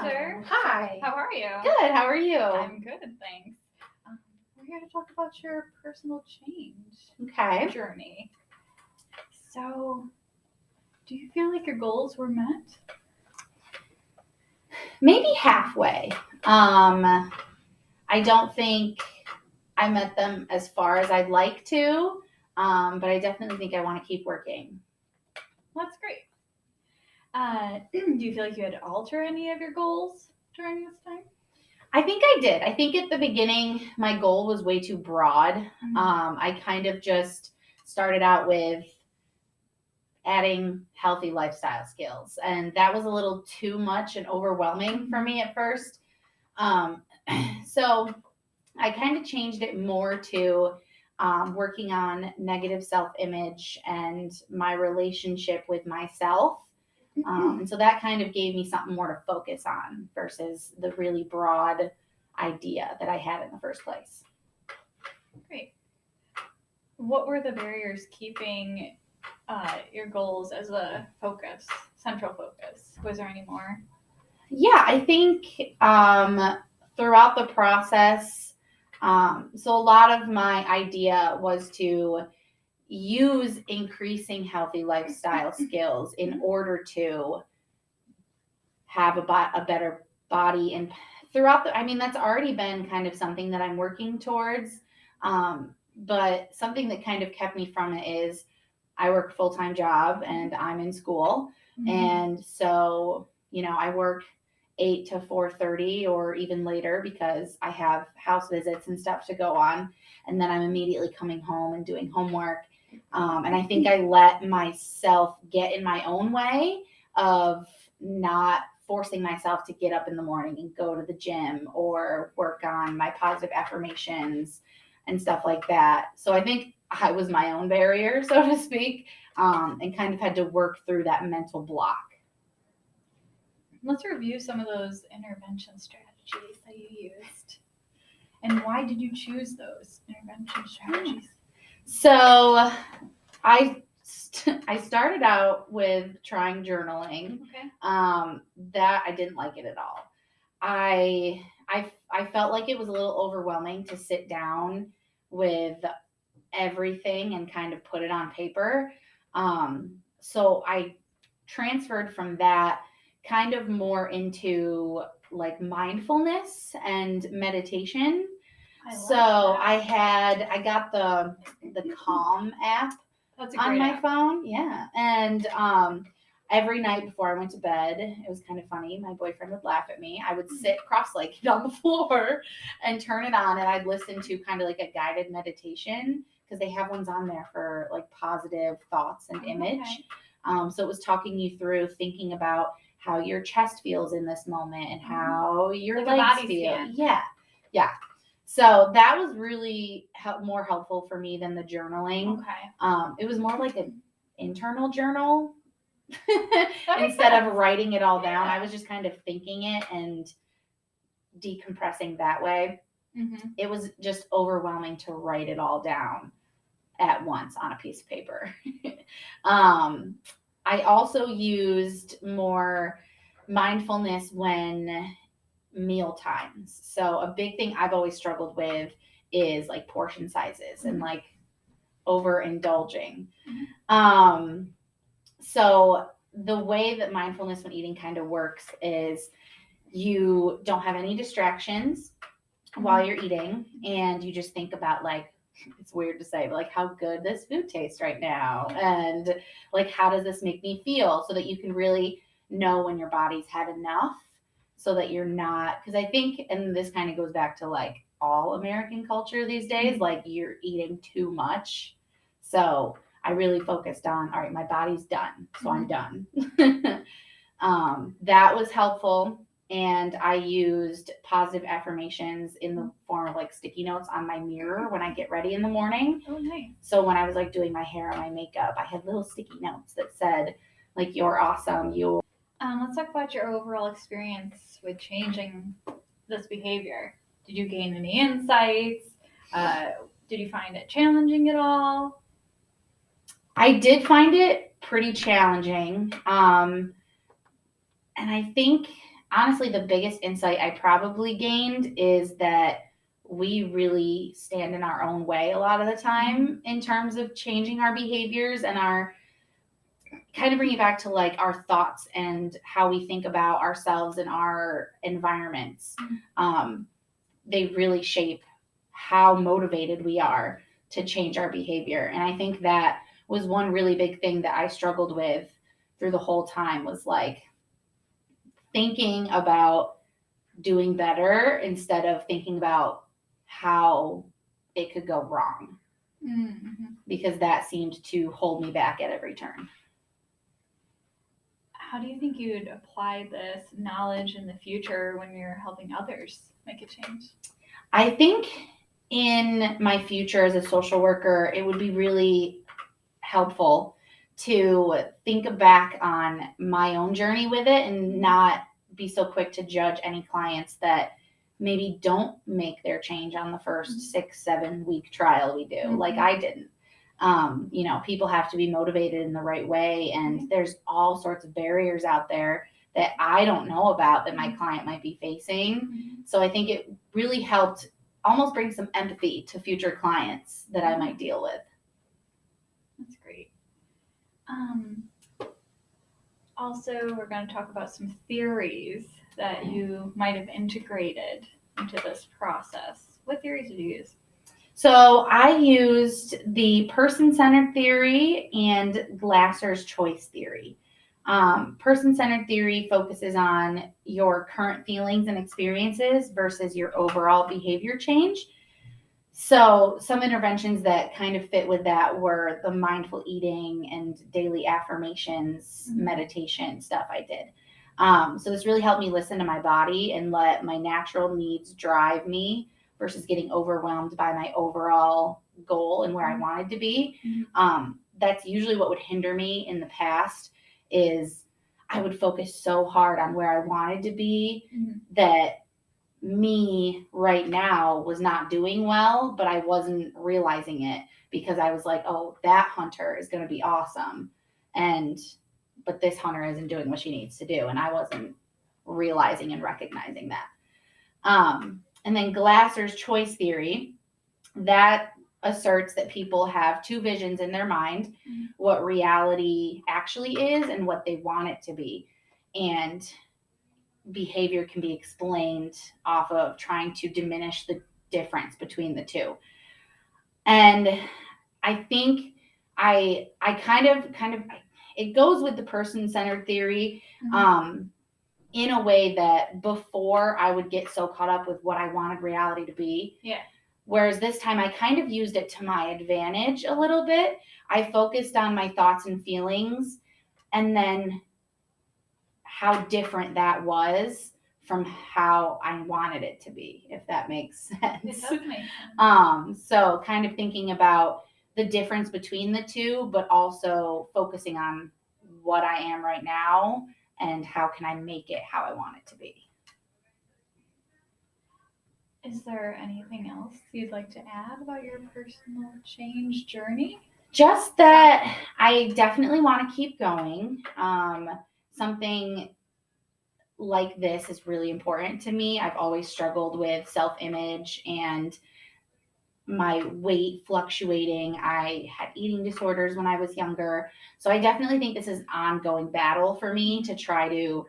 Ginger. Hi. How are you? Good. How are you? I'm good, thanks. We're here to talk about your personal change Okay. journey. So, do you feel like your goals were met? Maybe halfway. I don't think I met them as far as I'd like to, but I definitely think I want to keep working. That's great. Do you feel like you had to alter any of your goals during this time? I think I did. I think at the beginning, my goal was way too broad. I kind of just started out with adding healthy lifestyle skills, and that was a little too much and overwhelming for me at first. So I kind of changed it more to working on negative self-image and my relationship with myself. And so that kind of gave me something more to focus on versus the really broad idea that I had in the first place. Great. What were the barriers keeping your goals as a focus, central focus? Was there any more? Yeah, I think throughout the process, so a lot of my idea was to use increasing healthy lifestyle skills in order to have a better body. And throughout that's already been kind of something that I'm working towards. But something that kind of kept me from it is I work a full-time job and I'm in school. And so, I work 8 to 4:30 or even later because I have house visits and stuff to go on. And then I'm immediately coming home and doing homework. And I think I let myself get in my own way of not forcing myself to get up in the morning and go to the gym or work on my positive affirmations and stuff like that. So I think I was my own barrier, so to speak, and kind of had to work through that mental block. Let's review some of those intervention strategies that you used. And why did you choose those intervention strategies? So I started out with trying journaling. Okay. That I didn't like it at all. I felt like it was a little overwhelming to sit down with everything and kind of put it on paper. So I transferred from that kind of more into like mindfulness and meditation. I got the Calm app on my phone. Yeah. And every night before I went to bed, it was kind of funny. My boyfriend would laugh at me. I would sit cross-legged on the floor and turn it on, and I'd listen to kind of like a guided meditation because they have ones on there for like positive thoughts and image. So it was talking you through thinking about how your chest feels in this moment and how your legs feel. Yeah. So that was really more helpful for me than the journaling. Okay. It was more like an internal journal instead of writing it all down. I was just kind of thinking it and decompressing that way. It was just overwhelming to write it all down at once on a piece of paper. I also used more mindfulness when meal times. So a big thing I've always struggled with is like portion sizes and like overindulging. So the way that mindfulness when eating kind of works is you don't have any distractions while you're eating, and you just think about like, it's weird to say, but like how good this food tastes right now, and like how does this make me feel, so that you can really know when your body's had enough, so that you're not, because I think, and this kind of goes back to like all American culture these days, like you're eating too much. So I really focused on, all right, my body's done, so I'm done. That was helpful. And I used positive affirmations in the form of like sticky notes on my mirror when I get ready in the morning. Oh, nice. So when I was like doing my hair and my makeup, I had little sticky notes that said like, you're awesome. Let's talk about your overall experience with changing this behavior. Did you gain any insights? Did you find it challenging at all? I did find it pretty challenging. And I think honestly, the biggest insight I probably gained is that we really stand in our own way a lot of the time in terms of changing our behaviors and our kind of bring it back to like our thoughts and how we think about ourselves and our environments. They really shape how motivated we are to change our behavior. And I think that was one really big thing that I struggled with through the whole time was like thinking about doing better instead of thinking about how it could go wrong, because that seemed to hold me back at every turn. How do you think you'd apply this knowledge in the future when you're helping others make a change? I think in my future as a social worker, it would be really helpful to think back on my own journey with it and not be so quick to judge any clients that maybe don't make their change on the first 6-7 week trial we do, like I didn't. People have to be motivated in the right way, and there's all sorts of barriers out there that I don't know about that my client might be facing. So I think it really helped almost bring some empathy to future clients that I might deal with. That's great. Also, we're going to talk about some theories that you might have integrated into this process. What theories did you use? So I used the person-centered theory and Glasser's choice theory. Person-centered theory focuses on your current feelings and experiences versus your overall behavior change. So some interventions that kind of fit with that were the mindful eating and daily affirmations, meditation stuff I did. So this really helped me listen to my body and let my natural needs drive me versus getting overwhelmed by my overall goal and where I wanted to be. That's usually what would hinder me in the past is I would focus so hard on where I wanted to be that me right now was not doing well, but I wasn't realizing it because I was like, oh, that hunter is going to be awesome. But this hunter isn't doing what she needs to do. And I wasn't realizing and recognizing that. And then Glasser's choice theory, that asserts that people have two visions in their mind, what reality actually is and what they want it to be. And behavior can be explained off of trying to diminish the difference between the two. And I think I kind of it goes with the person-centered theory in a way that before I would get so caught up with what I wanted reality to be. Yeah. Whereas this time I kind of used it to my advantage a little bit. I focused on my thoughts and feelings and then how different that was from how I wanted it to be, if that makes sense. It does make sense. So kind of thinking about the difference between the two, but also focusing on what I am right now and how can I make it how I want it to be. Is there anything else you'd like to add about your personal change journey? Just that I definitely want to keep going. Something like this is really important to me. I've always struggled with self-image and my weight fluctuating. I had eating disorders when I was younger. So I definitely think this is an ongoing battle for me to try to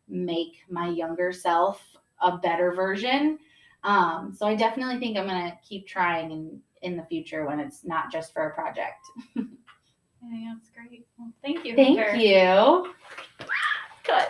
make my younger self a better version. So I definitely think I'm going to keep trying in the future when it's not just for a project. Yeah, that's great. Well, thank you. Thank Hunter. you. Good.